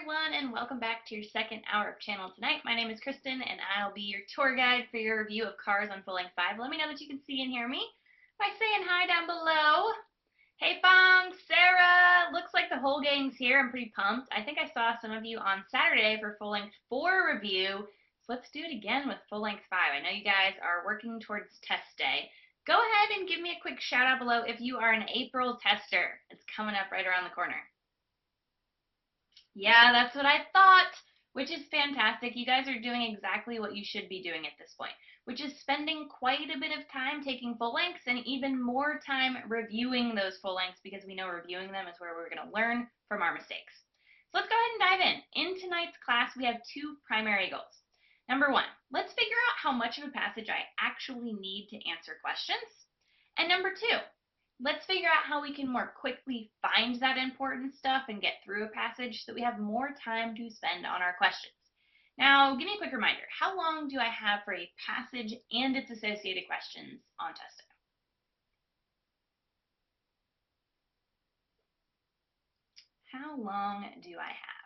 everyone, and welcome back to your second hour of channel tonight. My name is Kristen, and I'll be your tour guide for your review of Cars on Full Length 5. Let me know that you can see and hear me by saying hi down below. Hey Fong, Sarah, looks like the whole gang's here. I'm pretty pumped. I think I saw some of you on Saturday for Full Length 4 review, so let's do it again with Full Length 5. I know you guys are working towards test day. Go ahead and give me a quick shout out below if you are an April tester. It's coming up right around the corner. Yeah, that's what I thought, which is fantastic. You guys are doing exactly what you should be doing at this point, which is spending quite a bit of time taking full lengths and even more time reviewing those full lengths, because we know reviewing them is where we're going to learn from our mistakes. So let's go ahead and dive in. In tonight's class, we have two primary goals. Number one, let's figure out how much of a passage I actually need to answer questions. And number two, let's figure out how we can more quickly find that important stuff and get through a passage so that we have more time to spend on our questions. Now, give me a quick reminder. How long do I have for a passage and its associated questions on test day? How long do I have?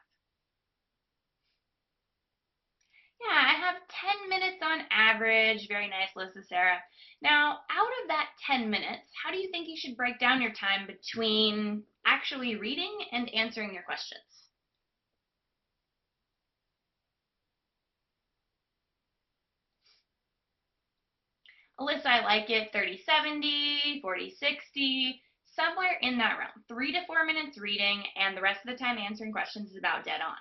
Yeah, I have 10 minutes on average. Very nice, Lisa Sarah. Now, out of that 10 minutes, how do you think you should break down your time between actually reading and answering your questions? Alyssa, I like it. 30-70, 40-60, somewhere in that realm. 3 to 4 minutes reading, and the rest of the time answering questions is about dead on.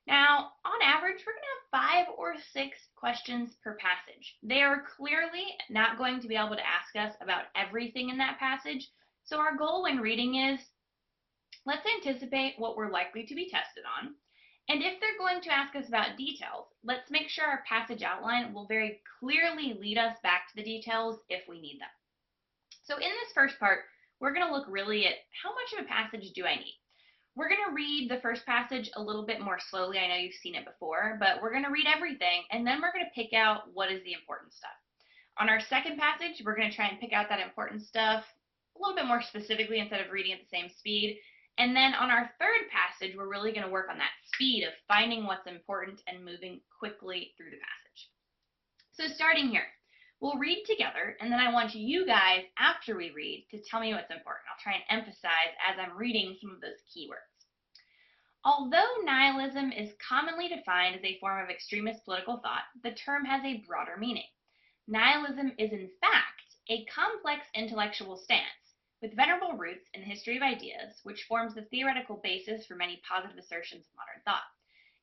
Now, on average, we're going to have 5 or 6 questions per passage. They are clearly not going to be able to ask us about everything in that passage, so our goal when reading is, let's anticipate what we're likely to be tested on, and if they're going to ask us about details, let's make sure our passage outline will very clearly lead us back to the details if we need them. So in this first part, we're going to look really at how much of a passage do I need. We're going to read the first passage a little bit more slowly. I know you've seen it before, but we're going to read everything, and then we're going to pick out what is the important stuff. On our second passage, we're going to try and pick out that important stuff a little bit more specifically instead of reading at the same speed. And then on our third passage, we're really going to work on that speed of finding what's important and moving quickly through the passage. So starting here, we'll read together, and then I want you guys, after we read, to tell me what's important. I'll try and emphasize as I'm reading some of those keywords. Although nihilism is commonly defined as a form of extremist political thought, the term has a broader meaning. Nihilism is in fact a complex intellectual stance with venerable roots in the history of ideas, which forms the theoretical basis for many positive assertions of modern thought.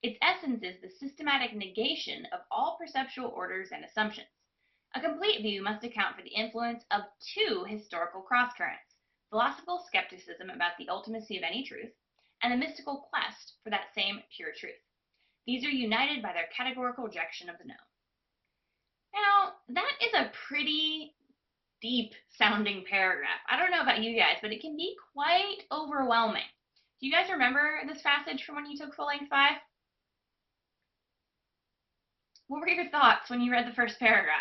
Its essence is the systematic negation of all perceptual orders and assumptions. A complete view must account for the influence of two historical cross-currents: philosophical skepticism about the ultimacy of any truth, and the mystical quest for that same pure truth. These are united by their categorical rejection of the known. Now, that is a pretty deep-sounding paragraph. I don't know about you guys, but it can be quite overwhelming. Do you guys remember this passage from when you took Full Length 5? What were your thoughts when you read the first paragraph?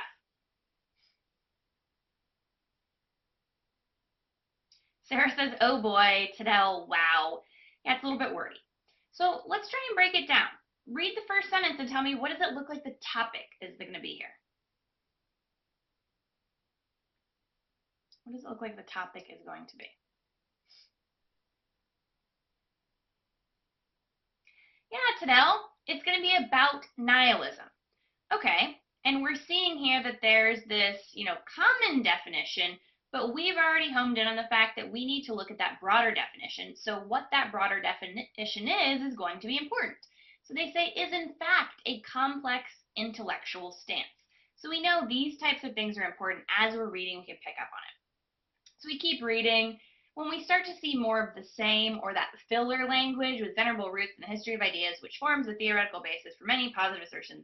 Sarah says, oh boy, Tadell, wow. Yeah, it's a little bit wordy. So let's try and break it down. Read the first sentence and tell me, what does it look like the topic is going to be here? What does it look like the topic is going to be? Yeah, Tadell, it's going to be about nihilism. Okay, and we're seeing here that there's this, common definition, but we've already homed in on the fact that we need to look at that broader definition. So what that broader definition is going to be important. So they say is in fact a complex intellectual stance. So we know these types of things are important. As we're reading, we can pick up on it. So we keep reading. When we start to see more of the same or that filler language with venerable roots in the history of ideas, which forms the theoretical basis for many positive assertions,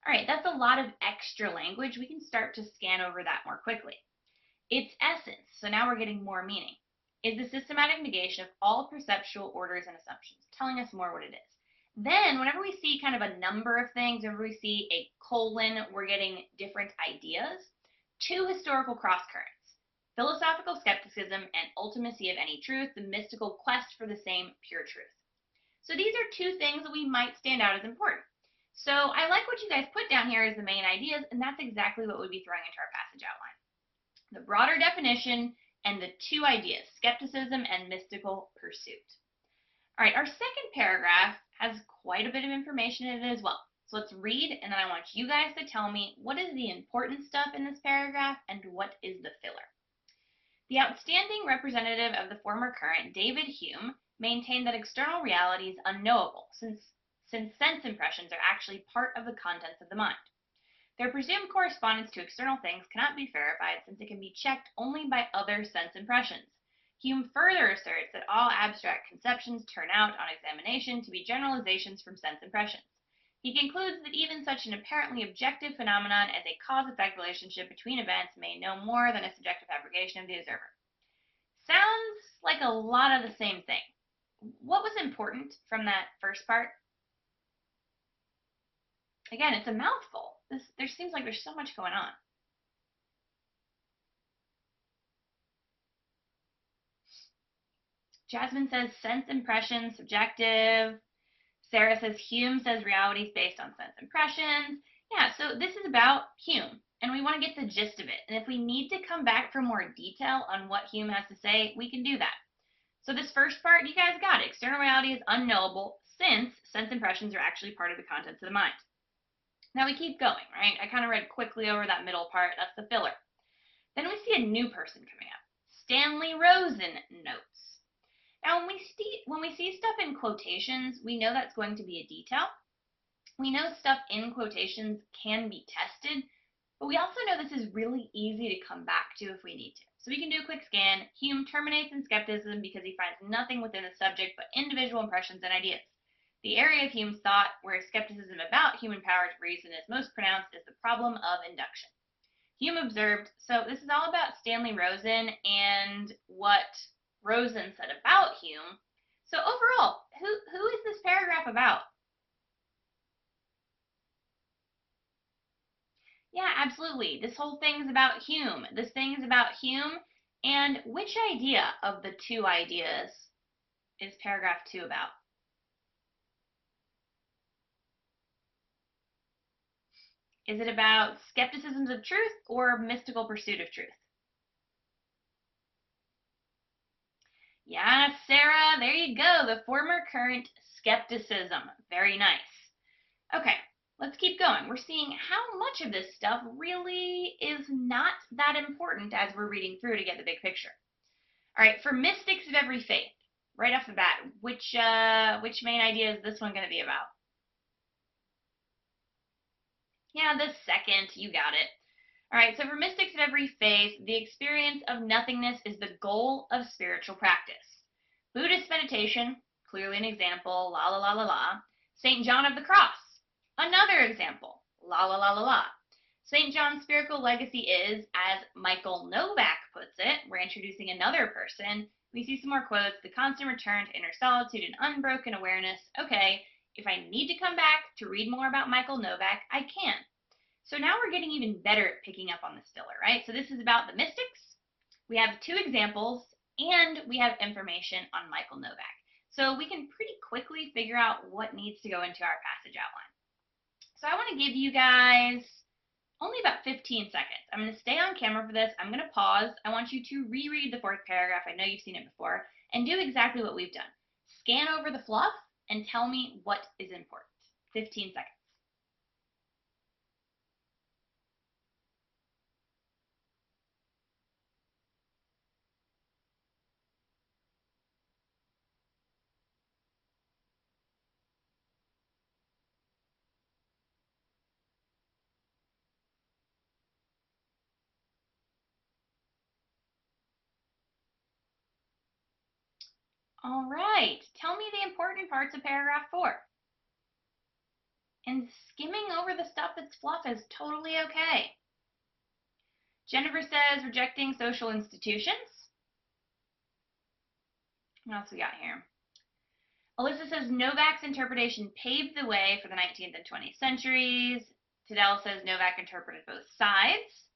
all right, that's a lot of extra language. We can start to scan over that more quickly. Its essence, so now we're getting more meaning, is the systematic negation of all perceptual orders and assumptions, telling us more what it is. Then, whenever we see kind of a number of things, whenever we see a colon, we're getting different ideas. Two historical cross-currents: philosophical skepticism and ultimacy of any truth, the mystical quest for the same pure truth. So these are two things that we might stand out as important. So I like what you guys put down here as the main ideas, and that's exactly what we'd be throwing into our passage outline. The broader definition and the two ideas, skepticism and mystical pursuit. All right, our second paragraph has quite a bit of information in it as well. So let's read, and then I want you guys to tell me what is the important stuff in this paragraph and what is the filler. The outstanding representative of the former current, David Hume, maintained that external reality is unknowable, since sense impressions are actually part of the contents of the mind. Their presumed correspondence to external things cannot be verified, since it can be checked only by other sense impressions. Hume further asserts that all abstract conceptions turn out on examination to be generalizations from sense impressions. He concludes that even such an apparently objective phenomenon as a cause-effect relationship between events may no more than a subjective fabrication of the observer. Sounds like a lot of the same thing. What was important from that first part? Again, it's a mouthful. There seems like there's so much going on. Jasmine says sense impressions, subjective. Sarah says Hume says reality is based on sense impressions. Yeah, so this is about Hume, and we want to get the gist of it. And if we need to come back for more detail on what Hume has to say, we can do that. So this first part, you guys got it. External reality is unknowable since sense impressions are actually part of the contents of the mind. Now we keep going, right? I kind of read quickly over that middle part. That's the filler. Then we see a new person coming up. Stanley Rosen notes. Now, when we see stuff in quotations, we know that's going to be a detail. We know stuff in quotations can be tested, but we also know this is really easy to come back to if we need to. So we can do a quick scan. Hume terminates in skepticism because he finds nothing within the subject but individual impressions and ideas. The area of Hume's thought where skepticism about human power to reason is most pronounced is the problem of induction. Hume observed, so this is all about Stanley Rosen and what Rosen said about Hume. So overall, who is this paragraph about? Yeah, absolutely. This whole thing's about Hume. This thing's about Hume. And which idea of the two ideas is paragraph 2 about? Is it about skepticisms of truth or mystical pursuit of truth? Yeah, Sarah, there you go. The former current skepticism. Very nice. Okay, let's keep going. We're seeing how much of this stuff really is not that important as we're reading through to get the big picture. All right, for mystics of every faith, right off the bat, which main idea is this one going to be about? Yeah, the second, you got it. All right, so for mystics of every faith, the experience of nothingness is the goal of spiritual practice. Buddhist meditation, clearly an example, la la la la la. St. John of the Cross, another example, la la la la la. St. John's spiritual legacy is, as Michael Novak puts it, we're introducing another person. We see some more quotes, the constant return to inner solitude and unbroken awareness. Okay, if I need to come back to read more about Michael Novak, I can. So now we're getting even better at picking up on this filler, right? So this is about the mystics. We have 2 examples, and we have information on Michael Novak. So we can pretty quickly figure out what needs to go into our passage outline. So I want to give you guys only about 15 seconds. I'm going to stay on camera for this. I'm going to pause. I want you to reread the 4th paragraph. I know you've seen it before. And do exactly what we've done. Scan over the fluff and tell me what is important. 15 seconds. All right, tell me the important parts of paragraph 4. And skimming over the stuff that's fluff is totally okay. Jennifer says rejecting social institutions. What else we got here? Alyssa says Novak's interpretation paved the way for the 19th and 20th centuries. Tadell says Novak interpreted both sides.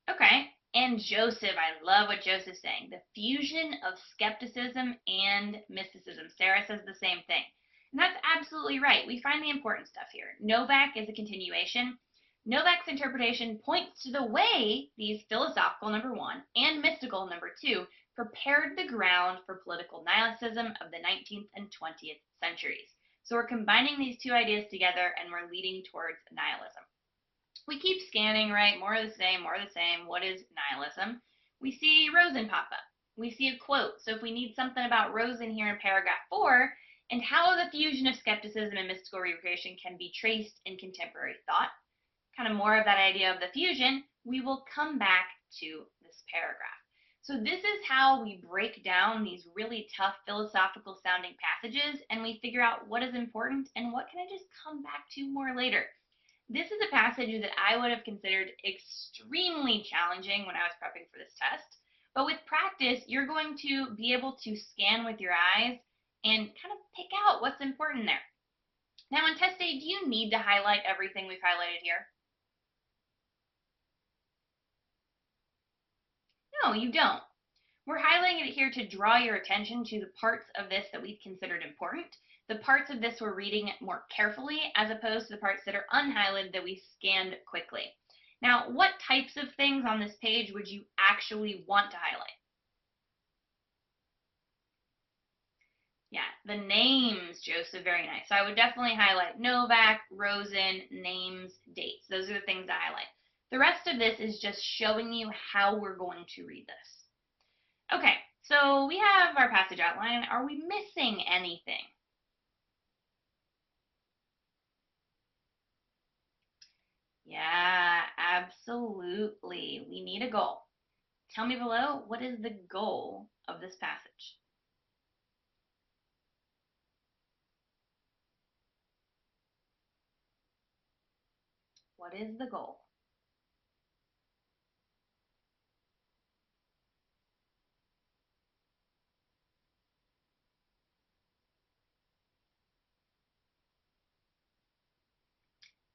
Okay. And Joseph, I love what Joseph's saying. The fusion of skepticism and mysticism. Sarah says the same thing. And that's absolutely right. We find the important stuff here. Novak is a continuation. Novak's interpretation points to the way these philosophical, number one, and mystical, number two, prepared the ground for political nihilism of the 19th and 20th centuries. So we're combining these two ideas together and we're leading towards nihilism. We keep scanning, right? More of the same, more of the same. What is nihilism? We see Rosen pop up. We see a quote. So if we need something about Rosen here in paragraph 4, and how the fusion of skepticism and mystical recreation can be traced in contemporary thought, kind of more of that idea of the fusion, we will come back to this paragraph. So this is how we break down these really tough philosophical sounding passages and we figure out what is important and what can I just come back to more later. This is a passage that I would have considered extremely challenging when I was prepping for this test. But with practice, you're going to be able to scan with your eyes and kind of pick out what's important there. Now on test day, do you need to highlight everything we've highlighted here? No, you don't. We're highlighting it here to draw your attention to the parts of this that we've considered important, the parts of this we're reading more carefully, as opposed to the parts that are unhighlighted that we scanned quickly. Now, what types of things on this page would you actually want to highlight? Yeah, the names, Joseph, very nice. So I would definitely highlight Novak, Rosen, names, dates. Those are the things I highlight. The rest of this is just showing you how we're going to read this. Okay, so we have our passage outline. Are we missing anything? Yeah, absolutely. We need a goal. Tell me below, what is the goal of this passage? What is the goal?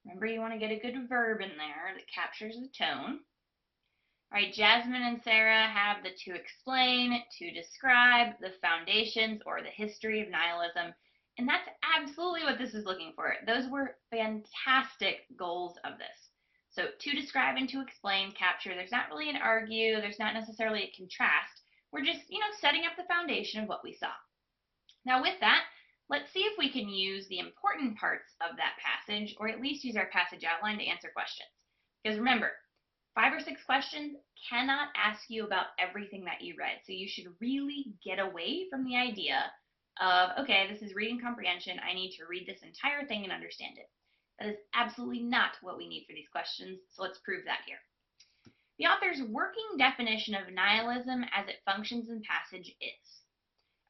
Remember, you want to get a good verb in there that captures the tone. All right, Jasmine and Sarah have the to explain, to describe, the foundations, or the history of nihilism. And that's absolutely what this is looking for. Those were fantastic goals of this. So to describe and to explain capture, there's not really an argue, there's not necessarily a contrast. We're just, setting up the foundation of what we saw. Now with that, let's see if we can use the important parts of that passage, or at least use our passage outline to answer questions. Because remember, 5 or 6 questions cannot ask you about everything that you read. So you should really get away from the idea of, okay, this is reading comprehension. I need to read this entire thing and understand it. That is absolutely not what we need for these questions. So let's prove that here. The author's working definition of nihilism as it functions in passage is.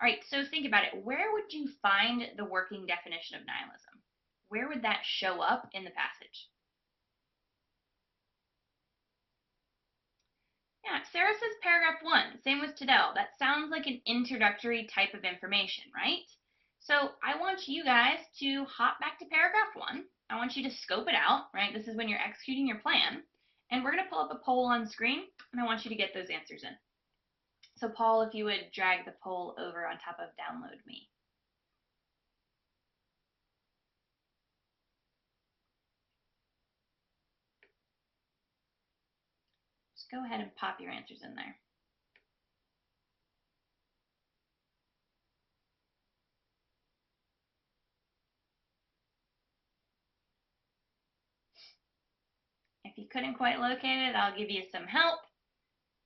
All right, so think about it. Where would you find the working definition of nihilism? Where would that show up in the passage? Yeah, Sarah says paragraph 1, same with Tadell. That sounds like an introductory type of information, right? So I want you guys to hop back to paragraph 1. I want you to scope it out, right? This is when you're executing your plan. And we're going to pull up a poll on screen, and I want you to get those answers in. So Paul, if you would drag the poll over on top of download me. Just go ahead and pop your answers in there. If you couldn't quite locate it, I'll give you some help.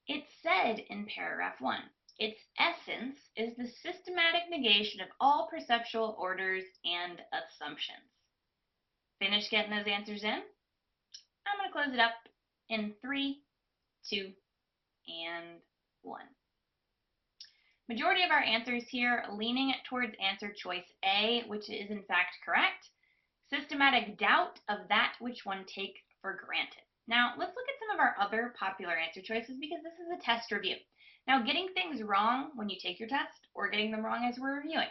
It said in paragraph 1, its essence is the systematic negation of all perceptual orders and assumptions. Finish getting those answers in? I'm going to close it up in 3, 2, and 1. Majority of our answers here leaning towards answer choice A, which is in fact correct. Systematic doubt of that which one take for granted. Now, let's look at some of our other popular answer choices because this is a test review. Now, getting things wrong when you take your test or getting them wrong as we're reviewing,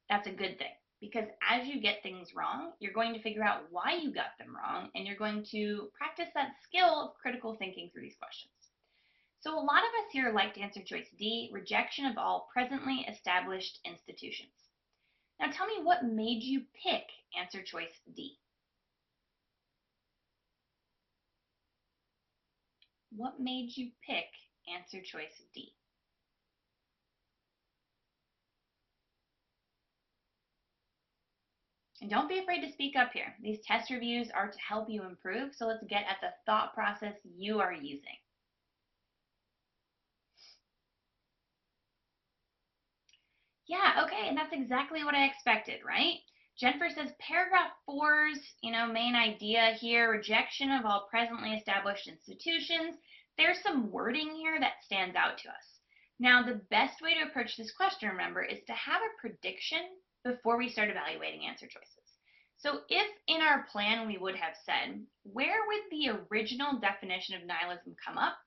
that's a good thing because as you get things wrong, you're going to figure out why you got them wrong and you're going to practice that skill of critical thinking through these questions. So a lot of us here liked answer choice D, rejection of all presently established institutions. Now tell me what made you pick answer choice D. What made you pick answer choice D? And don't be afraid to speak up here. These test reviews are to help you improve, so let's get at the thought process you are using. Yeah, okay, and that's exactly what I expected, right? Jennifer says paragraph 4's, main idea here, rejection of all presently established institutions. There's some wording here that stands out to us. Now, the best way to approach this question, remember, is to have a prediction before we start evaluating answer choices. So if in our plan we would have said, where would the original definition of nihilism come up?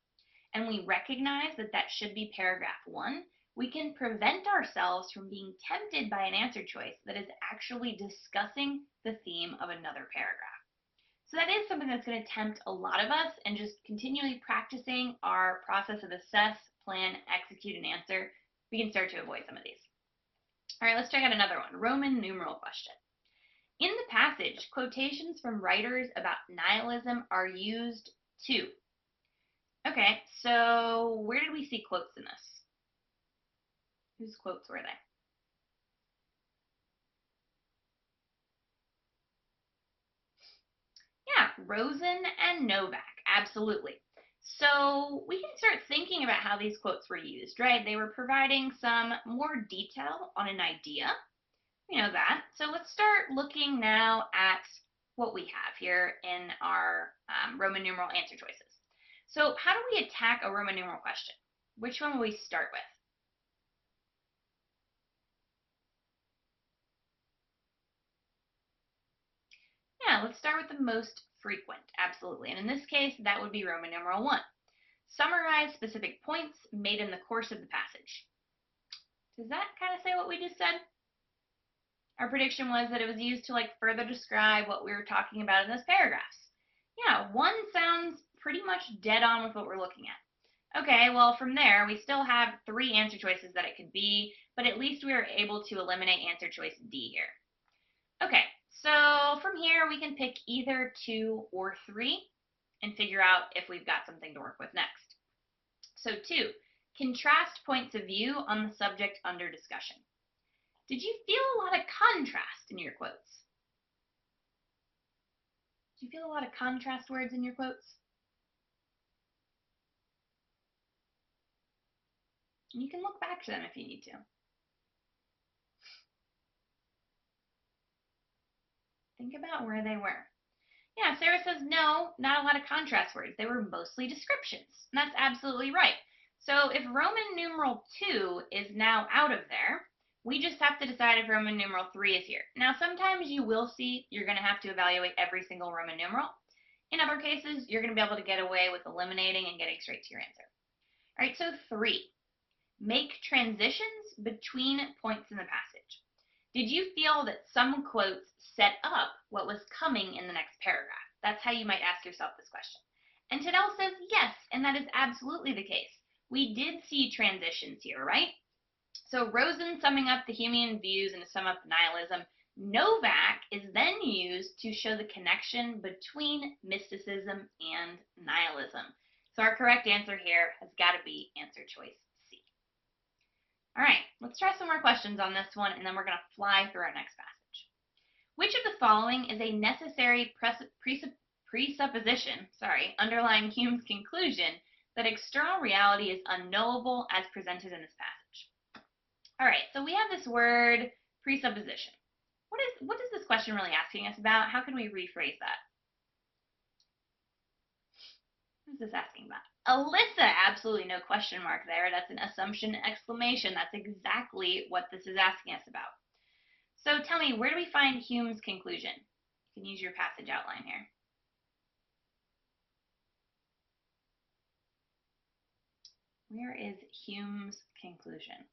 And we recognize that that should be paragraph 1, we can prevent ourselves from being tempted by an answer choice that is actually discussing the theme of another paragraph. So that is something that's going to tempt a lot of us, and just continually practicing our process of assess, plan, execute, and answer, we can start to avoid some of these. All right, let's check out another one. Roman numeral question. In the passage, quotations from writers about nihilism are used too. Okay, so where did we see quotes in this? Whose quotes were they? Yeah, Rosen and Novak, absolutely. So we can start thinking about how these quotes were used, right? They were providing some more detail on an idea. We know that. So let's start looking now at what we have here in our Roman numeral answer choices. So how do we attack a Roman numeral question? Which one will we start with? Yeah, let's start with the most frequent, absolutely. And in this case, that would be Roman numeral 1. Summarize specific points made in the course of the passage. Does that kind of say what we just said? Our prediction was that it was used to further describe what we were talking about in those paragraphs. Yeah, 1 sounds pretty much dead on with what we're looking at. Okay, well from there we still have 3 answer choices that it could be, but at least we were able to eliminate answer choice D here. Okay, so from here we can pick either 2 or 3 and figure out if we've got something to work with next. So 2, contrast points of view on the subject under discussion. Did you feel a lot of contrast in your quotes? Did you feel a lot of contrast words in your quotes? And you can look back to them if you need to. Think about where they were. Yeah, Sarah says no, not a lot of contrast words. They were mostly descriptions. And that's absolutely right. So if Roman numeral 2 is now out of there, we just have to decide if Roman numeral 3 is here. Now, sometimes you will see you're going to have to evaluate every single Roman numeral. In other cases, you're going to be able to get away with eliminating and getting straight to your answer. All right, so 3. Make transitions between points in the passage. Did you feel that some quotes set up what was coming in the next paragraph? That's how you might ask yourself this question. And Tadell says yes, and that is absolutely the case. We did see transitions here, right? So Rosen summing up the Humean views and to sum up nihilism. Novak is then used to show the connection between mysticism and nihilism. So our correct answer here has got to be answer choice C. All right, let's try some more questions on this one, and then we're going to fly through our next passage. Which of the following is a necessary presupposition, underlying Hume's conclusion that external reality is unknowable as presented in this passage? All right, so we have this word presupposition. What is this question really asking us about? How can we rephrase that? What is this asking about? Alyssa, absolutely no question mark there. That's an assumption exclamation. That's exactly what this is asking us about. So tell me, where do we find Hume's conclusion? You can use your passage outline here. Where is Hume's conclusion?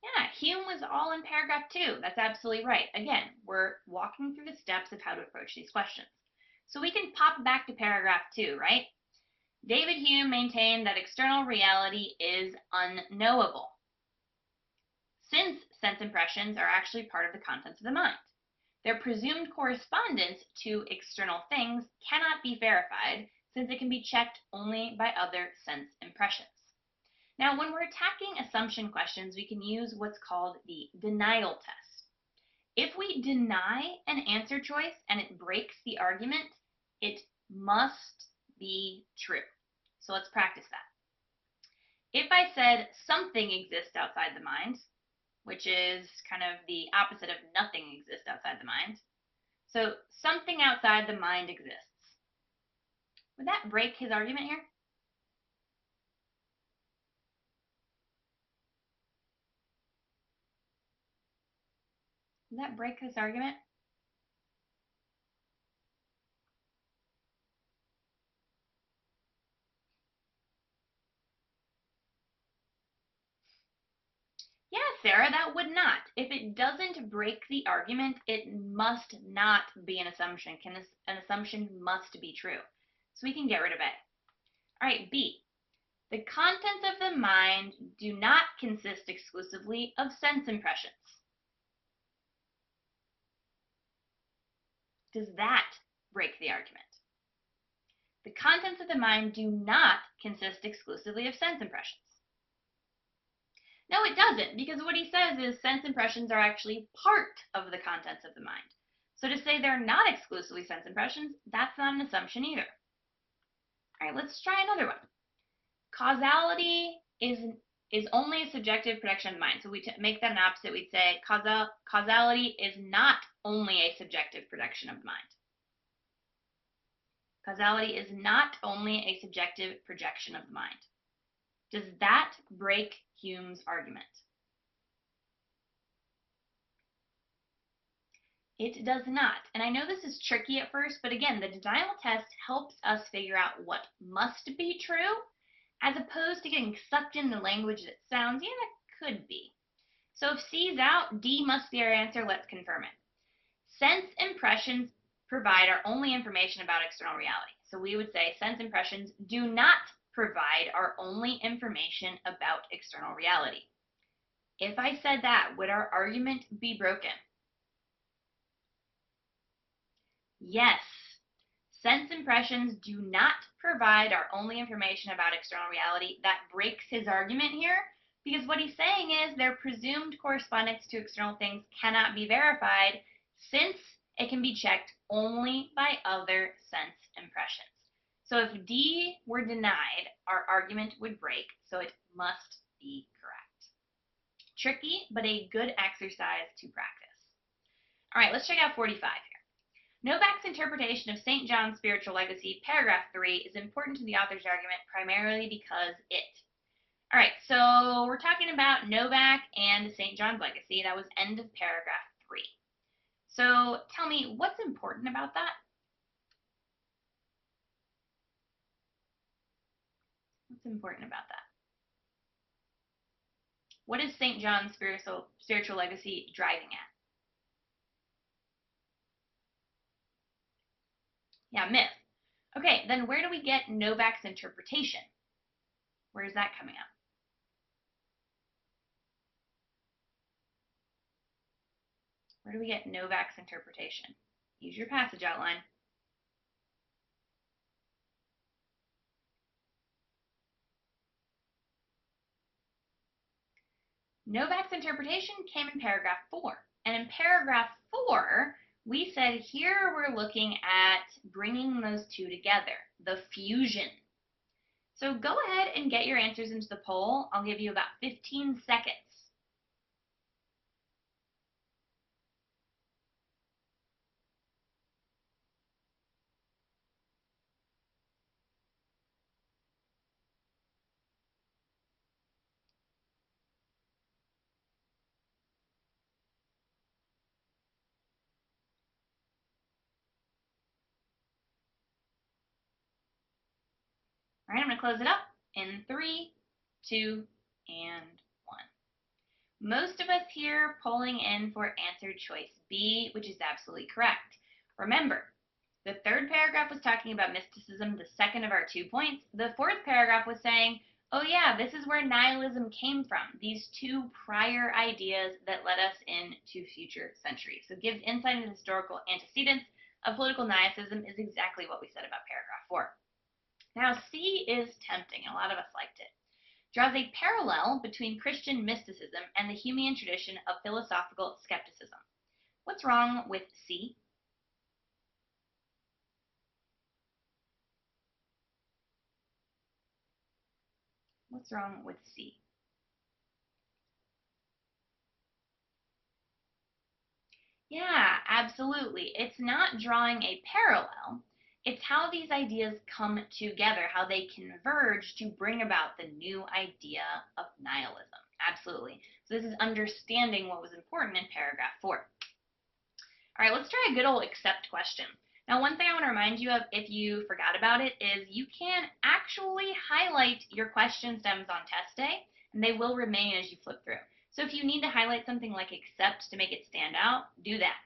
Yeah, Hume was all in paragraph 2. That's absolutely right. Again, we're walking through the steps of how to approach these questions. So we can pop back to paragraph 2, right? David Hume maintained that external reality is unknowable, since sense impressions are actually part of the contents of the mind. Their presumed correspondence to external things cannot be verified, since it can be checked only by other sense impressions. Now, when we're attacking assumption questions, we can use what's called the denial test. If we deny an answer choice and it breaks the argument, it must be true. So let's practice that. If I said something exists outside the mind, which is kind of the opposite of nothing exists outside the mind, so something outside the mind exists, would that break his argument here? Would that break this argument? Yeah, Sarah, that would not. If it doesn't break the argument, it must not be an assumption. An assumption must be true. So we can get rid of A. All right, B. The contents of the mind do not consist exclusively of sense impressions. Does that break the argument? The contents of the mind do not consist exclusively of sense impressions. No, it doesn't, because what he says is sense impressions are actually part of the contents of the mind. So to say they're not exclusively sense impressions, that's not an assumption either. All right, let's try another one. Causality is only a subjective prediction of the mind. So we make that an opposite. We'd say causality is not only a subjective prediction of the mind. Causality is not only a subjective projection of the mind. Does that break Hume's argument? It does not. And I know this is tricky at first, but again, the denial test helps us figure out what must be true, as opposed to getting sucked in the language that sounds, yeah, that could be. So if C is out, D must be our answer. Let's confirm it. Sense impressions provide our only information about external reality. So we would say sense impressions do not provide our only information about external reality. If I said that, would our argument be broken? Yes. Sense impressions do not provide our only information about external reality. That breaks his argument here, because what he's saying is their presumed correspondence to external things cannot be verified, since it can be checked only by other sense impressions. So if D were denied, our argument would break, so it must be correct. Tricky, but a good exercise to practice. All right, let's check out 45 here. Novak's interpretation of St. John's spiritual legacy, paragraph 3, is important to the author's argument primarily because it. All right, so we're talking about Novak and St. John's legacy. That was end of paragraph 3. So tell me, what's important about that? What's important about that? What is St. John's spiritual legacy driving at? Yeah, myth. Okay, then where do we get Novak's interpretation? Where is that coming up? Where do we get Novak's interpretation? Use your passage outline. Novak's interpretation came in paragraph 4. And in paragraph 4, we said here we're looking at bringing those two together, the fusion. So go ahead and get your answers into the poll. I'll give you about 15 seconds. All right, I'm going to close it up in 3, 2, and 1. Most of us here polling in for answer choice B, which is absolutely correct. Remember, The third paragraph was talking about mysticism, the second of our 2 points. The fourth paragraph was saying, oh yeah, this is where nihilism came from, these 2 prior ideas that led us into future centuries. So gives insight into historical antecedents of political nihilism is exactly what we said about paragraph 4. Now C is tempting, and a lot of us liked it. Draws a parallel between Christian mysticism and the Humean tradition of philosophical skepticism. What's wrong with C? What's wrong with C? Yeah, absolutely. It's not drawing a parallel. It's how these ideas come together, how they converge to bring about the new idea of nihilism. Absolutely. So this is understanding what was important in paragraph 4. All right, let's try a good old accept question. Now, one thing I want to remind you of, if you forgot about it, is you can actually highlight your question stems on test day, and they will remain as you flip through. So if you need to highlight something like accept to make it stand out, do that.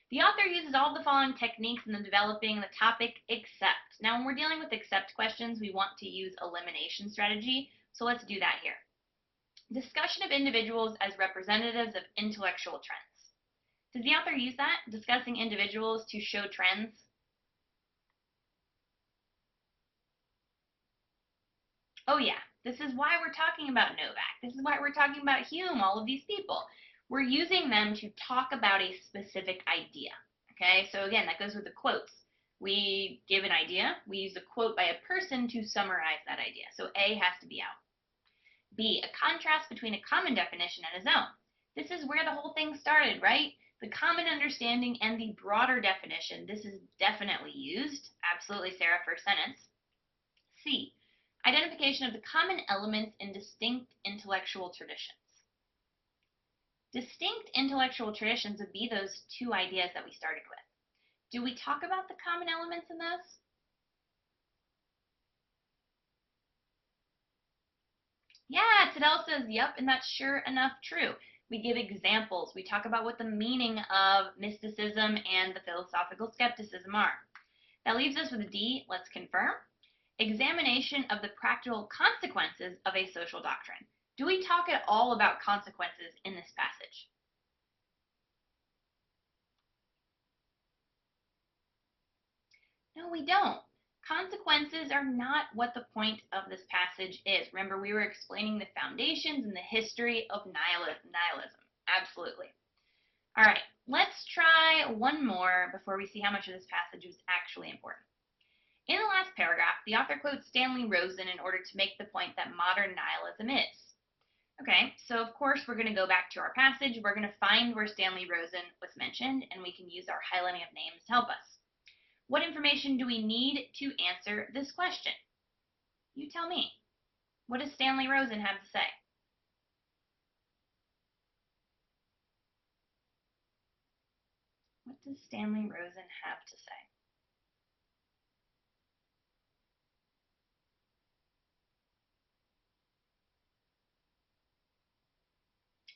The author uses all the following techniques in the developing the topic accept. Now, when we're dealing with accept questions, we want to use elimination strategy, so let's do that here. Discussion of individuals as representatives of intellectual trends. Does the author use that, discussing individuals to show trends? Oh yeah, this is why we're talking about Novak. This is why we're talking about Hume, all of these people. We're using them to talk about a specific idea. Okay, so again, that goes with the quotes. We give an idea, we use a quote by a person to summarize that idea. So A has to be out. B, a contrast between a common definition and a zone. This is where the whole thing started, right? The common understanding and the broader definition. This is definitely used. Absolutely, Sarah, first sentence. C, identification of the common elements in distinct intellectual traditions. Distinct intellectual traditions would be those 2 ideas that we started with. Do we talk about the common elements in those? Yeah, Tadell says, yep, and that's sure enough true. We give examples. We talk about what the meaning of mysticism and the philosophical skepticism are. That leaves us with a D. Let's confirm. Examination of the practical consequences of a social doctrine. Do we talk at all about consequences in this passage? No, we don't. Consequences are not what the point of this passage is. Remember, we were explaining the foundations and the history of nihilism. Absolutely. All right, let's try one more before we see how much of this passage was actually important. In the last paragraph, the author quotes Stanley Rosen in order to make the point that modern nihilism is. Okay, so of course we're going to go back to our passage. We're going to find where Stanley Rosen was mentioned, and we can use our highlighting of names to help us. What information do we need to answer this question? You tell me. What does Stanley Rosen have to say? What does Stanley Rosen have to say?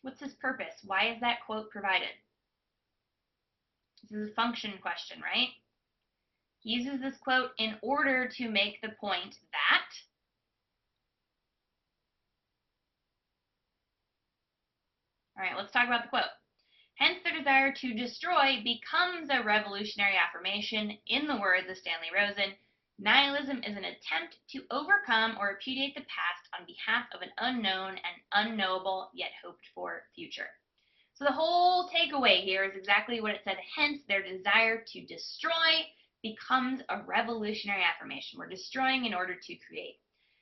What's his purpose? Why is that quote provided? This is a function question, right? He uses this quote in order to make the point that all right, let's talk about the quote. Hence, the desire to destroy becomes a revolutionary affirmation. In the words of Stanley Rosen, nihilism is an attempt to overcome or repudiate the past on behalf of an unknown and unknowable yet hoped for future. So the whole takeaway here is exactly what it said. Hence, their desire to destroy becomes a revolutionary affirmation. We're destroying in order to create.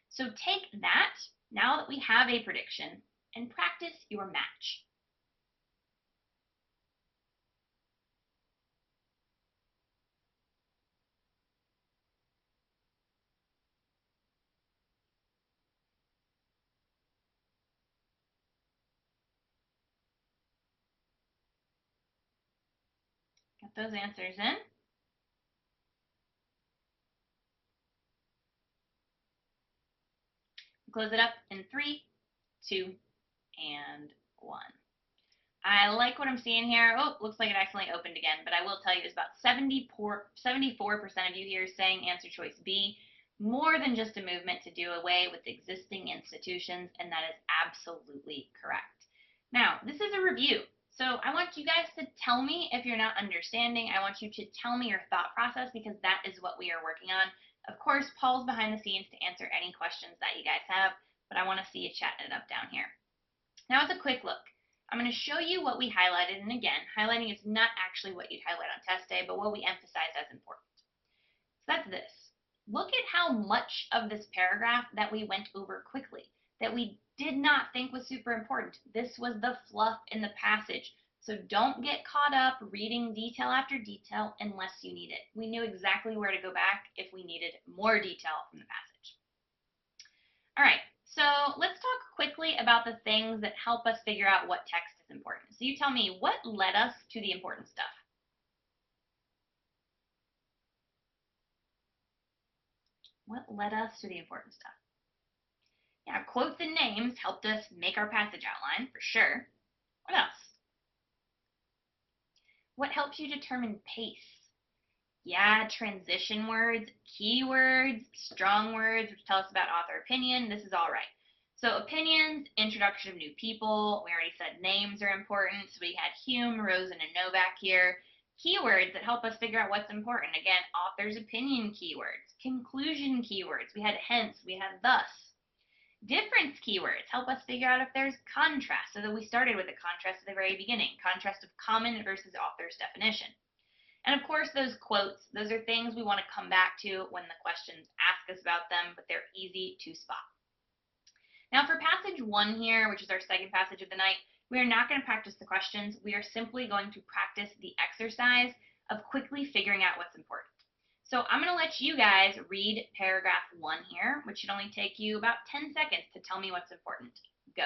So take that, now that we have a prediction, and practice your match. Get those answers in. Close it up in 3, 2, and 1. I like what I'm seeing here. Oh, looks like it accidentally opened again, but I will tell you it's about 74% of you here saying answer choice B, more than just a movement to do away with existing institutions, and that is absolutely correct. Now, this is a review, so I want you guys to tell me if you're not understanding. I want you to tell me your thought process because that is what we are working on. Of course, Paul's behind the scenes to answer any questions that you guys have, but I want to see you chatting it up down here. Now, as a quick look, I'm going to show you what we highlighted, and again, highlighting is not actually what you'd highlight on test day, but what we emphasize as important. So that's this. Look at how much of this paragraph that we went over quickly, that we did not think was super important. This was the fluff in the passage. So don't get caught up reading detail after detail unless you need it. We knew exactly where to go back if we needed more detail from the passage. All right, so let's talk quickly about the things that help us figure out what text is important. So you tell me, what led us to the important stuff? What led us to the important stuff? Yeah, quotes and names helped us make our passage outline, for sure. What else? What helps you determine pace? Yeah, transition words, keywords, strong words, which tell us about author opinion. This is all right. So opinions, introduction of new people. We already said names are important. So we had Hume, Rosen, and Novak here. Keywords that help us figure out what's important. Again, author's opinion keywords, conclusion keywords. We had hence, we had thus. Difference keywords help us figure out if there's contrast. So that we started with a contrast at the very beginning, contrast of common versus author's definition. And of course, those quotes, those are things we want to come back to when the questions ask us about them, but they're easy to spot. Now for passage 1 here, which is our second passage of the night, we are not going to practice the questions. We are simply going to practice the exercise of quickly figuring out what's important. So I'm going to let you guys read paragraph 1 here, which should only take you about 10 seconds to tell me what's important. Go.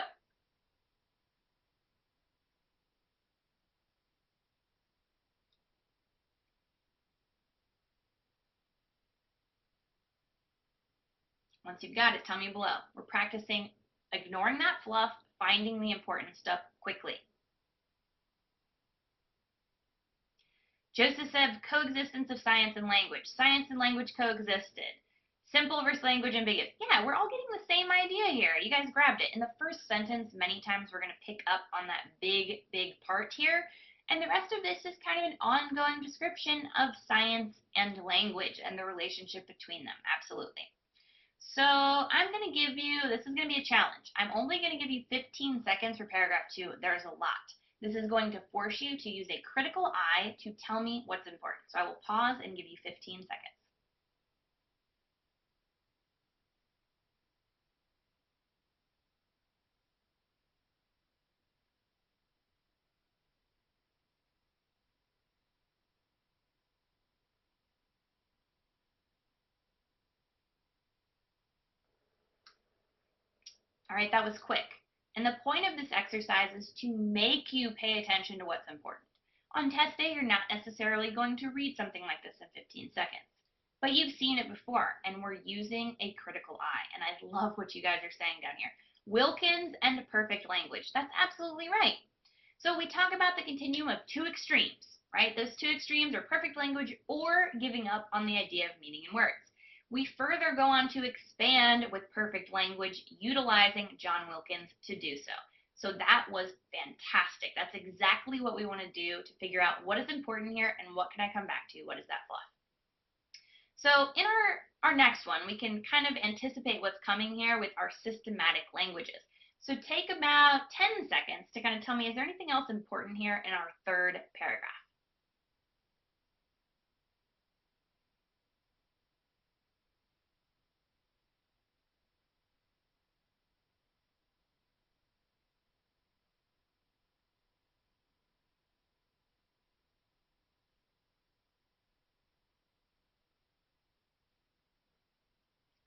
Once you've got it, tell me below. We're practicing ignoring that fluff, finding the important stuff quickly. Joseph said coexistence of science and language. Science and language coexisted. Simple versus language ambiguous. Yeah, we're all getting the same idea here. You guys grabbed it. In the first sentence, many times we're going to pick up on that big part here. And the rest of this is kind of an ongoing description of science and language and the relationship between them. Absolutely. So I'm going to give you, this is going to be a challenge. I'm only going to give you 15 seconds for paragraph 2. There's a lot. This is going to force you to use a critical eye to tell me what's important. So I will pause and give you 15 seconds. All right, that was quick. And the point of this exercise is to make you pay attention to what's important. On test day, you're not necessarily going to read something like this in 15 seconds. But you've seen it before, and we're using a critical eye. And I love what you guys are saying down here. Wilkins and perfect language. That's absolutely right. So we talk about the continuum of two extremes, right? Those two extremes are perfect language or giving up on the idea of meaning in words. We further go on to expand with perfect language, utilizing John Wilkins to do so. So that was fantastic. That's exactly what we want to do to figure out what is important here and what can I come back to? What is that fluff? So in our next one, we can kind of anticipate what's coming here with our systematic languages. So take about 10 seconds to kind of tell me, is there anything else important here in our third paragraph?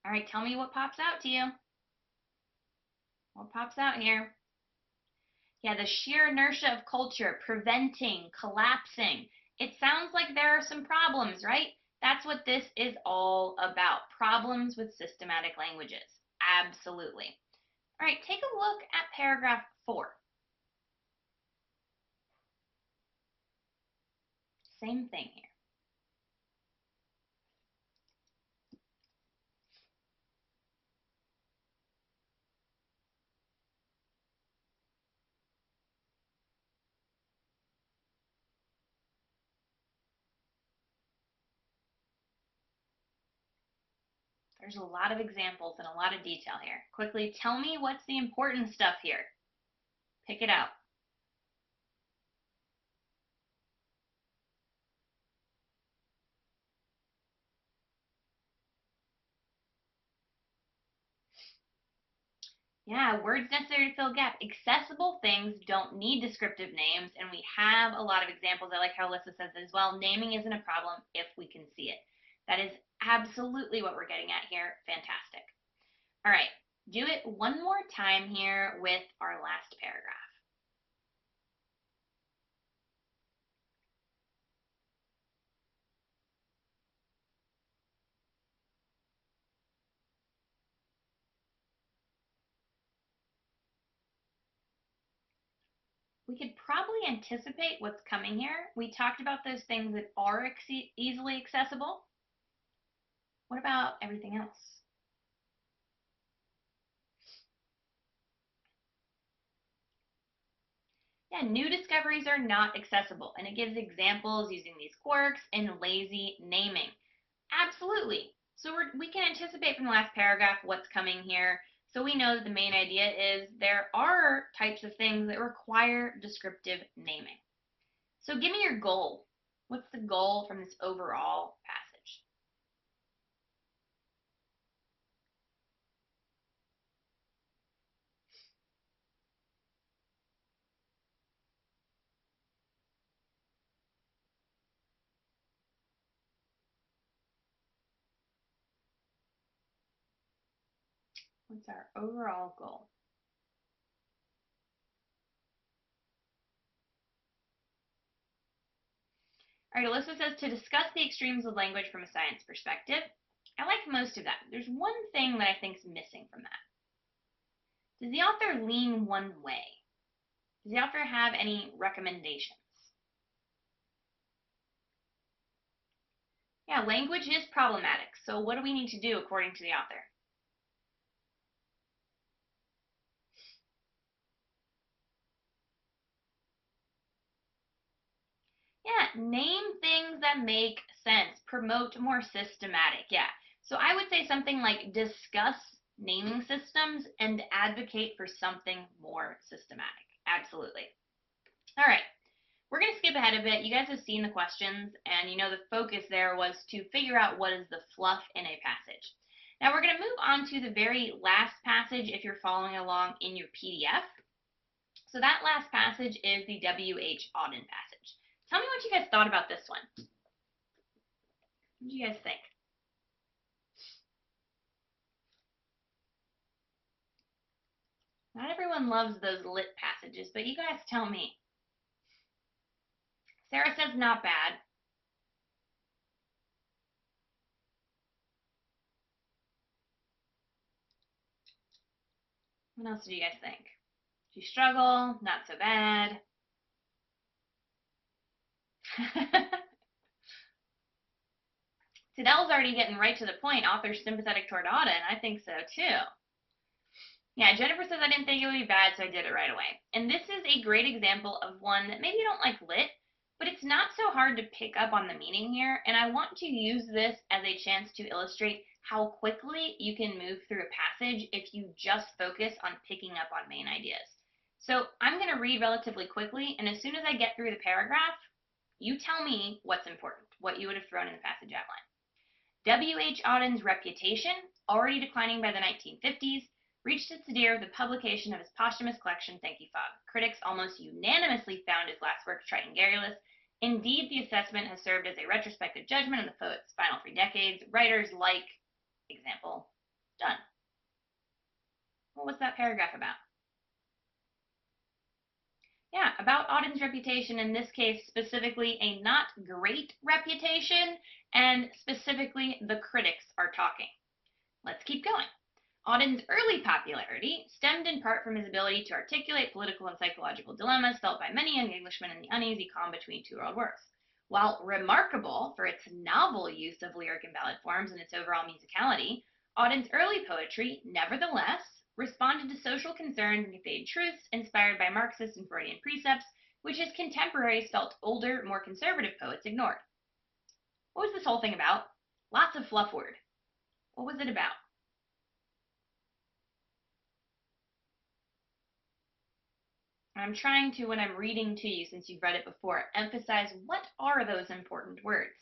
All right, tell me what pops out to you. What pops out here? Yeah, the sheer inertia of culture, preventing, collapsing. It sounds like there are some problems, right? That's what this is all about. Problems with systematic languages. Absolutely. All right, take a look at paragraph 4. Same thing here. There's a lot of examples and a lot of detail here. Quickly, tell me what's the important stuff here. Pick it out. Yeah, words necessary to fill a gap. Accessible things don't need descriptive names, and we have a lot of examples. I like how Alyssa says as well. Naming isn't a problem if we can see it. That is absolutely what we're getting at here. Fantastic. All right, do it one more time here with our last paragraph. We could probably anticipate what's coming here. We talked about those things that are easily accessible. What about everything else? Yeah, new discoveries are not accessible, and it gives examples using these quirks and lazy naming. Absolutely. So we can anticipate from the last paragraph what's coming here. So we know that the main idea is there are types of things that require descriptive naming. So give me your goal. What's the goal from this overall passage? What's our overall goal? All right, Alyssa says to discuss the extremes of language from a science perspective. I like most of that. There's one thing that I think is missing from that. Does the author lean one way? Does the author have any recommendations? Yeah, language is problematic. So what do we need to do according to the author? Yeah, name things that make sense. Promote more systematic. Yeah. So I would say something like discuss naming systems and advocate for something more systematic. Absolutely. All right. We're going to skip ahead a bit. You guys have seen the questions, and you know the focus there was to figure out what is the fluff in a passage. Now we're going to move on to the very last passage if you're following along in your PDF. So that last passage is the W.H. Auden passage. Tell me what you guys thought about this one. What do you guys think? Not everyone loves those lit passages, but you guys tell me. Sarah says not bad. What else do you guys think? Do you struggle? Not so bad. Siddell's already getting right to the point. Author's sympathetic toward Auden. I think so too. Yeah, Jennifer says I didn't think it would be bad, so I did it right away. And this is a great example of one that maybe you don't like lit, but it's not so hard to pick up on the meaning here. And I want to use this as a chance to illustrate how quickly you can move through a passage if you just focus on picking up on main ideas. So I'm going to read relatively quickly, and as soon as I get through the paragraph, you tell me what's important, what you would have thrown in the passage outline. W.H. Auden's reputation, already declining by the 1950s, reached its nadir with the publication of his posthumous collection, Thank You Fog. Critics almost unanimously found his last work trite and garrulous. Indeed, the assessment has served as a retrospective judgment on the poet's final 3 decades. Writers like, example, Donne. What was that paragraph about? Yeah, about Auden's reputation, in this case specifically a not great reputation, and specifically the critics are talking. Let's keep going. Auden's early popularity stemmed in part from his ability to articulate political and psychological dilemmas felt by many young Englishmen in the uneasy calm between 2 world wars. While remarkable for its novel use of lyric and ballad forms and its overall musicality, Auden's early poetry, nevertheless, responded to social concerns and conveyed truths inspired by Marxist and Freudian precepts, which his contemporaries felt older, more conservative poets ignored. What was this whole thing about? Lots of fluff word. What was it about? I'm trying to, when I'm reading to you, since you've read it before, emphasize what are those important words.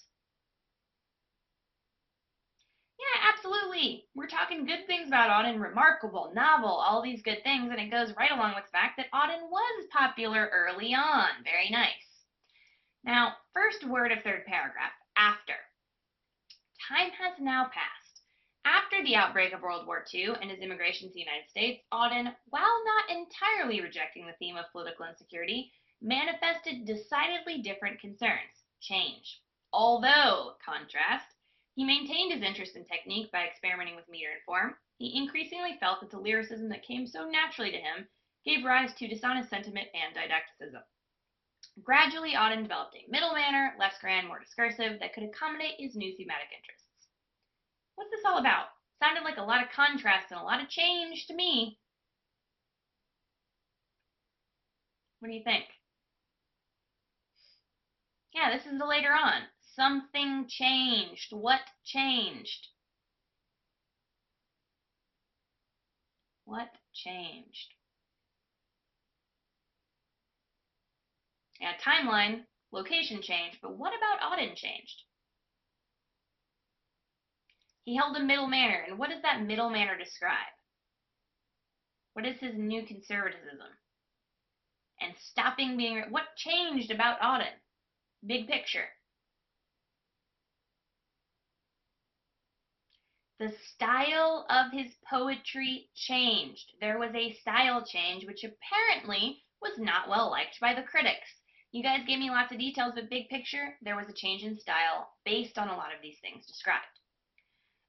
Yeah, absolutely. We're talking good things about Auden, remarkable, novel, all these good things, and it goes right along with the fact that Auden was popular early on. Very nice. Now, first word of third paragraph, after. Time has now passed. After the outbreak of World War II and his immigration to the United States, Auden, while not entirely rejecting the theme of political insecurity, manifested decidedly different concerns, change. Although, contrast, he maintained his interest in technique by experimenting with meter and form, he increasingly felt that the lyricism that came so naturally to him gave rise to dishonest sentiment and didacticism. Gradually, Auden developed a middle manner, less grand, more discursive, that could accommodate his new thematic interests. What's this all about? Sounded like a lot of contrast and a lot of change to me. What do you think? Yeah, this is the later on. Something changed. What changed? What changed? Yeah, timeline, location changed, but what about Auden changed? He held a middle manner, and what does that middle manner describe? What is his new conservatism? And stopping being, what changed about Auden? Big picture. The style of his poetry changed. There was a style change, which apparently was not well liked by the critics. You guys gave me lots of details, but big picture, there was a change in style based on a lot of these things described.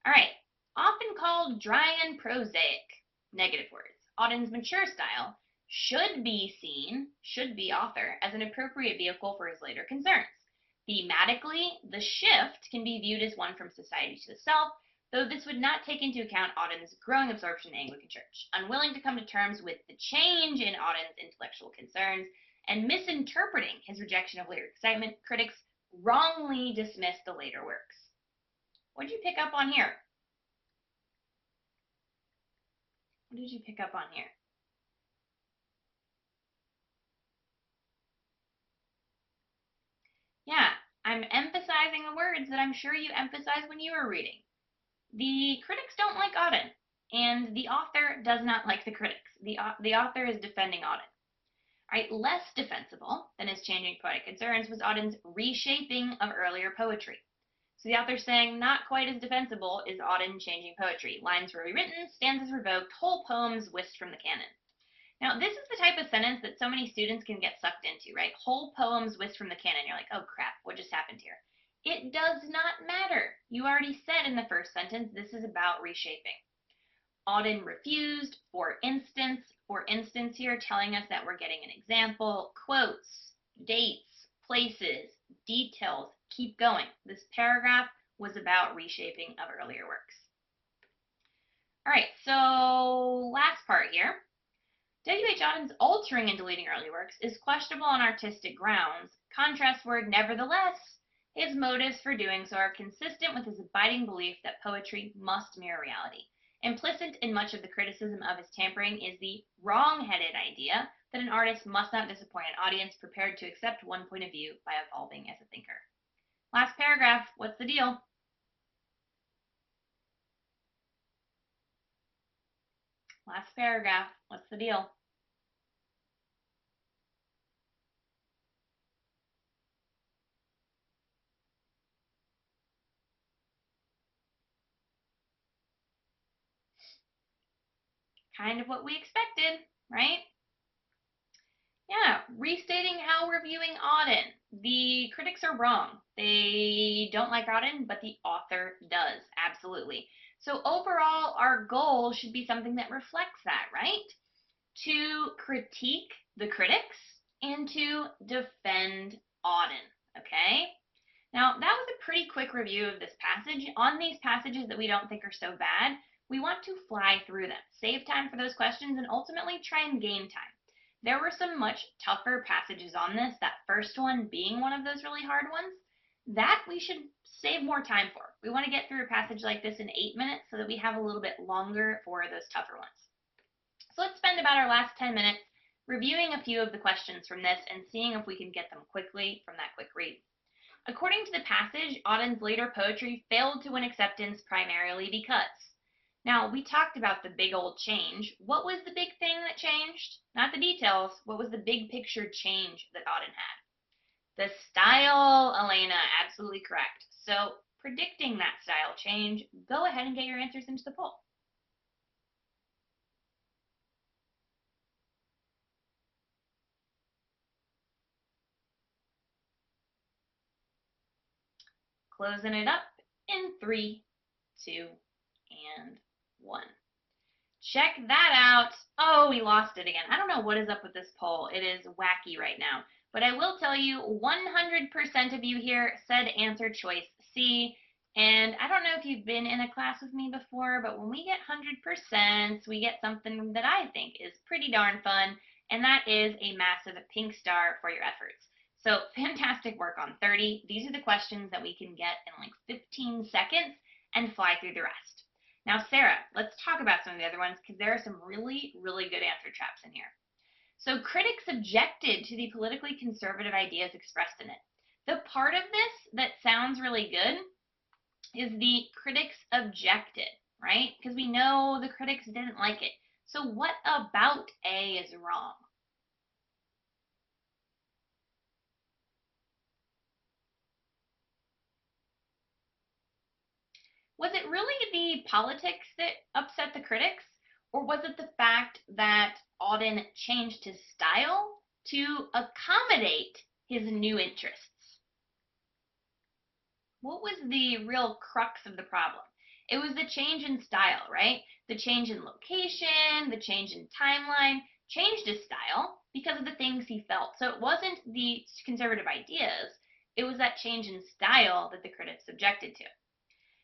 All right, often called dry and prosaic, negative words. Auden's mature style should be author, as an appropriate vehicle for his later concerns. Thematically, the shift can be viewed as one from society to the self, though this would not take into account Auden's growing absorption in the Anglican Church. Unwilling to come to terms with the change in Auden's intellectual concerns and misinterpreting his rejection of later excitement, critics wrongly dismissed the later works. What did you pick up on here? What did you pick up on here? Yeah, I'm emphasizing the words that I'm sure you emphasized when you were reading. The critics don't like Auden, and the author does not like the critics. The author is defending Auden. Right, less defensible than his changing poetic concerns was Auden's reshaping of earlier poetry. So the author's saying not quite as defensible is Auden changing poetry. Lines were rewritten, stanzas revoked, whole poems whisked from the canon. Now, this is the type of sentence that so many students can get sucked into, right? Whole poems whisked from the canon. You're like, oh crap, what just happened here? It does not matter. You already said in the first sentence, this is about reshaping. Auden refused, for instance here, telling us that we're getting an example, quotes, dates, places, details, keep going. This paragraph was about reshaping of earlier works. All right, so last part here. W.H. Auden's altering and deleting early works is questionable on artistic grounds. Contrast word, nevertheless, his motives for doing so are consistent with his abiding belief that poetry must mirror reality. Implicit in much of the criticism of his tampering is the wrong-headed idea that an artist must not disappoint an audience prepared to accept one point of view by evolving as a thinker. Last paragraph, what's the deal? Last paragraph, what's the deal? Kind of what we expected, right? Yeah, restating how we're viewing Auden. The critics are wrong. They don't like Auden, but the author does, absolutely. So overall, our goal should be something that reflects that, right? To critique the critics and to defend Auden, okay? Now, that was a pretty quick review of this passage. On these passages that we don't think are so bad, we want to fly through them, save time for those questions, and ultimately try and gain time. There were some much tougher passages on this, that first one being one of those really hard ones. That we should save more time for. We want to get through a passage like this in 8 minutes so that we have a little bit longer for those tougher ones. So let's spend about our last 10 minutes reviewing a few of the questions from this and seeing if we can get them quickly from that quick read. According to the passage, Auden's later poetry failed to win acceptance primarily because. Now, we talked about the big old change. What was the big thing that changed? Not the details. What was the big picture change that Auden had? The style, Elena, absolutely correct. So, predicting that style change, go ahead and get your answers into the poll. Closing it up in 3, 2, and 1. Check that out. Oh, we lost it again. I don't know what is up with this poll. It is wacky right now. But I will tell you, 100% of you here said answer choice C. And I don't know if you've been in a class with me before, but when we get 100%, we get something that I think is pretty darn fun, and that is a massive pink star for your efforts. So fantastic work on 30. These are the questions that we can get in like 15 seconds and fly through the rest. Now, Sarah, let's talk about some of the other ones because there are some really, really good answer traps in here. So critics objected to the politically conservative ideas expressed in it. The part of this that sounds really good is the critics objected, right? Because we know the critics didn't like it. So what about A is wrong? Was it really the politics that upset the critics, or was it the fact that Auden changed his style to accommodate his new interests? What was the real crux of the problem? It was the change in style, right? The change in location, the change in timeline, changed his style because of the things he felt. So it wasn't the conservative ideas, it was that change in style that the critics objected to.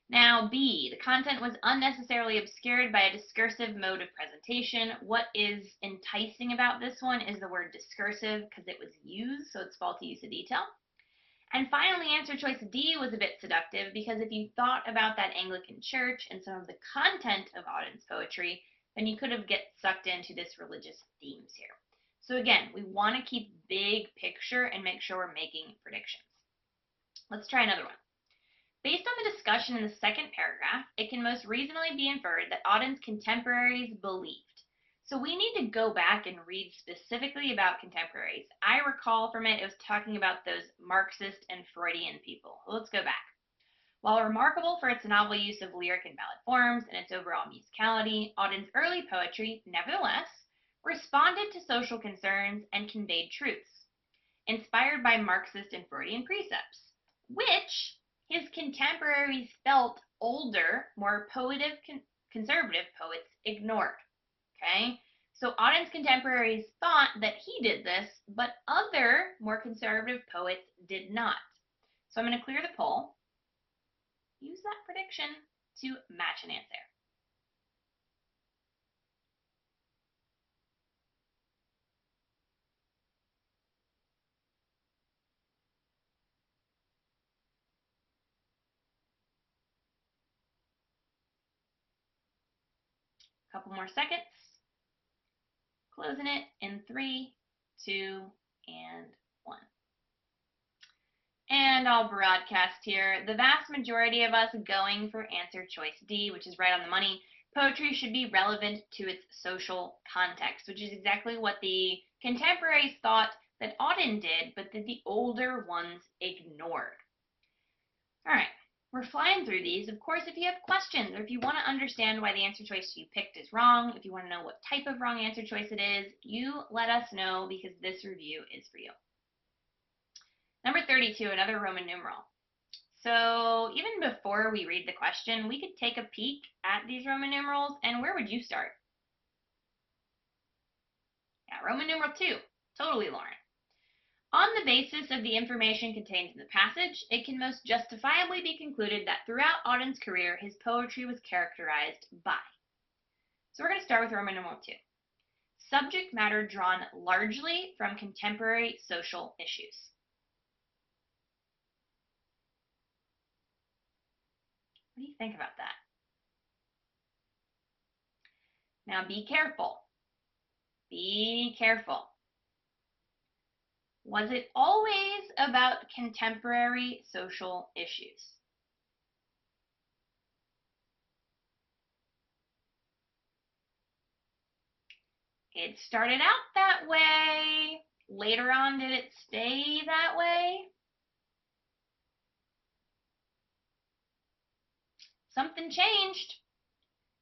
Now, B, the content was unnecessarily obscured by a discursive mode of presentation. What is enticing about this one is the word discursive because it was used, so it's faulty use of detail. And finally, answer choice D was a bit seductive because if you thought about that Anglican church and some of the content of Auden's poetry, then you could have get sucked into this religious themes here. So again, we want to keep big picture and make sure we're making predictions. Let's try another one. Based on the discussion in the second paragraph, it can most reasonably be inferred that Auden's contemporaries believed. So we need to go back and read specifically about contemporaries. I recall from it, it was talking about those Marxist and Freudian people. Let's go back. While remarkable for its novel use of lyric and ballad forms and its overall musicality, Auden's early poetry, nevertheless, responded to social concerns and conveyed truths, inspired by Marxist and Freudian precepts, which his contemporaries felt older, more conservative poets ignored. Okay, so Auden's contemporaries thought that he did this, but other more conservative poets did not. So I'm going to clear the poll. Use that prediction to match an answer. Couple more seconds. Closing it in 3, 2, and 1. And I'll broadcast here. The vast majority of us going for answer choice D, which is right on the money. Poetry should be relevant to its social context, which is exactly what the contemporaries thought that Auden did, but that the older ones ignored. All right. We're flying through these. Of course, if you have questions or if you want to understand why the answer choice you picked is wrong, if you want to know what type of wrong answer choice it is, you let us know because this review is for you. Number 32, another Roman numeral. So even before we read the question, we could take a peek at these Roman numerals, and where would you start? Yeah, Roman numeral 2. Totally, Lauren. On the basis of the information contained in the passage, it can most justifiably be concluded that throughout Auden's career, his poetry was characterized by. So we're going to start with Roman numeral 2. Subject matter drawn largely from contemporary social issues. What do you think about that? Now be careful. Be careful. Was it always about contemporary social issues? It started out that way. Later on, did it stay that way? Something changed.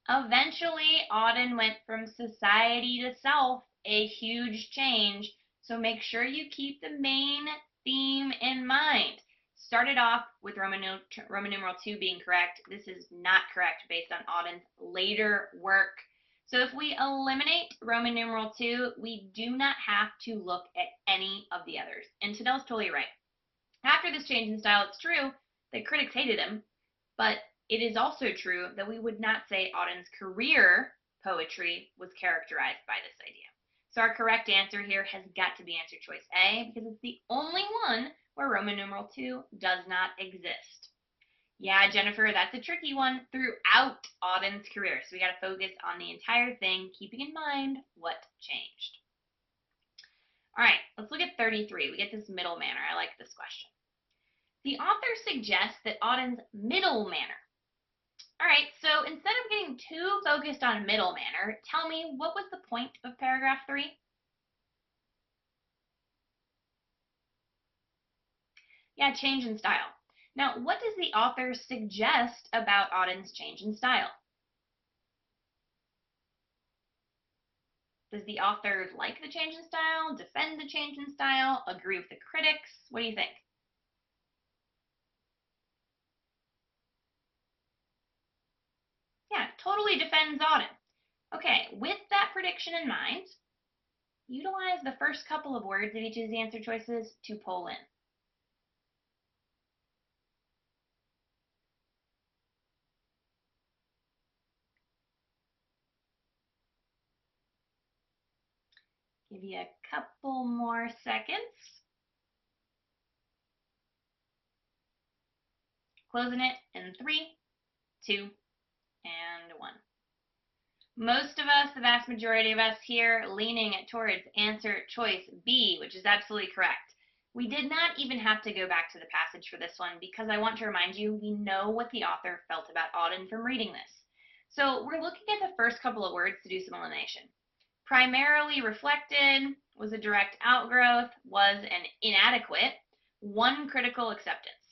Eventually, Auden went from society to self, a huge change. So make sure you keep the main theme in mind. Started off with Roman numeral 2 being correct. This is not correct based on Auden's later work. So if we eliminate Roman numeral 2, we do not have to look at any of the others. And Tadell's totally right. After this change in style, it's true that critics hated him, but it is also true that we would not say Auden's career poetry was characterized by this idea. So our correct answer here has got to be answer choice A, because it's the only one where Roman numeral 2 does not exist. Yeah, Jennifer, that's a tricky one throughout Auden's career. So we got to focus on the entire thing, keeping in mind what changed. All right, let's look at 33. We get this middle manner. I like this question. The author suggests that Auden's middle manner. All right, so instead of getting too focused on middle manner, tell me, what was the point of paragraph 3? Yeah, change in style. Now, what does the author suggest about Auden's change in style? Does the author like the change in style, defend the change in style, agree with the critics? What do you think? Yeah, totally defends Auden. Okay, with that prediction in mind, utilize the first couple of words of each of the answer choices to pull in. Give you a couple more seconds. Closing it in 3, 2, and 1. Most of us, the vast majority of us here, leaning towards answer choice B, which is absolutely correct. We did not even have to go back to the passage for this one because I want to remind you, we know what the author felt about Auden from reading this. So we're looking at the first couple of words to do some elimination. Primarily reflected, was a direct outgrowth, was an inadequate, one critical acceptance.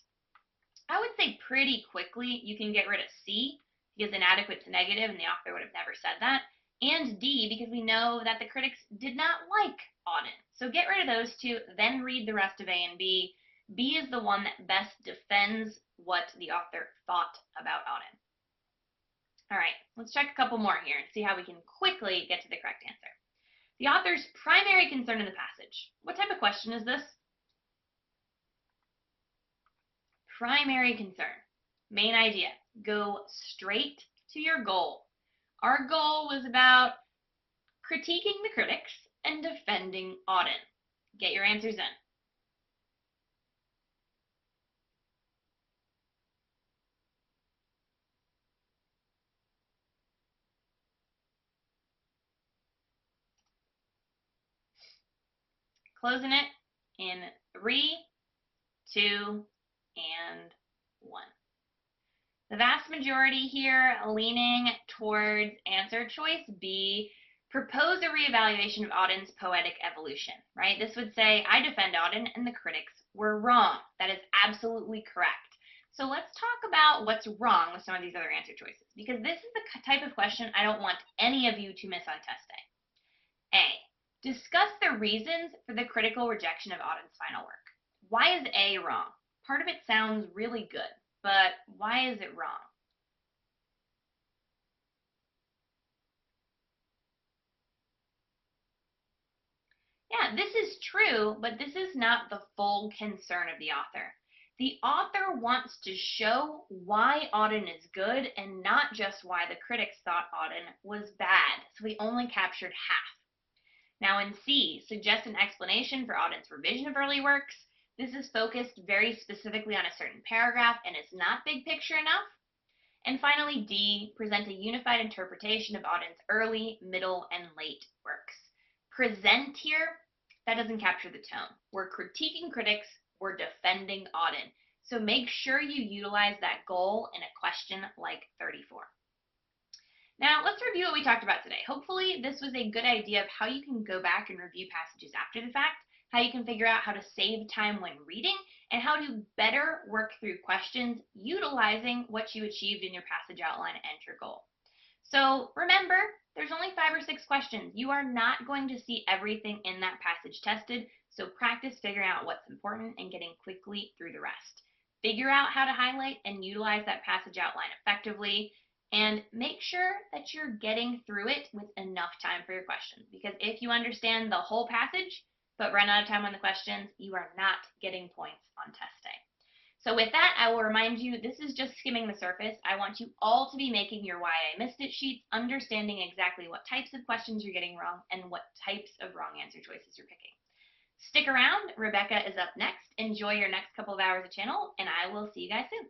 I would say pretty quickly you can get rid of C because inadequate's negative and the author would have never said that, and D because we know that the critics did not like Auden. So get rid of those two, then read the rest of A and B. B is the one that best defends what the author thought about Auden. All right, let's check a couple more here and see how we can quickly get to the correct answer. The author's primary concern in the passage. What type of question is this? Primary concern. Main idea. Go straight to your goal. Our goal was about critiquing the critics and defending Auden. Get your answers in. Closing it in 3, 2, and 1. The vast majority here leaning towards answer choice B, propose a reevaluation of Auden's poetic evolution, right? This would say, I defend Auden and the critics were wrong. That is absolutely correct. So let's talk about what's wrong with some of these other answer choices, because this is the type of question I don't want any of you to miss on test day. A, discuss the reasons for the critical rejection of Auden's final work. Why is A wrong? Part of it sounds really good, but why is it wrong? Yeah, Yeah, this is true, but this is not the full concern of the author. The author wants to show why Auden is good and not just why the critics thought Auden was bad, so we only captured half. Now in C, suggest an explanation for Auden's revision of early works. This is focused very specifically on a certain paragraph and is not big picture enough. And finally, D, present a unified interpretation of Auden's early, middle, and late works. Present here, that doesn't capture the tone. We're critiquing critics, we're defending Auden. So make sure you utilize that goal in a question like 34. Now let's review what we talked about today. Hopefully this was a good idea of how you can go back and review passages after the fact, how you can figure out how to save time when reading, and how to better work through questions utilizing what you achieved in your passage outline and your goal. So remember, there's only 5 or 6 questions. You are not going to see everything in that passage tested, so practice figuring out what's important and getting quickly through the rest. Figure out how to highlight and utilize that passage outline effectively, and make sure that you're getting through it with enough time for your questions. Because if you understand the whole passage, but run out of time on the questions, you are not getting points on test day. So with that, I will remind you, this is just skimming the surface. I want you all to be making your Why I Missed It sheets, understanding exactly what types of questions you're getting wrong and what types of wrong answer choices you're picking. Stick around. Rebecca is up next. Enjoy your next couple of hours of channel, and I will see you guys soon.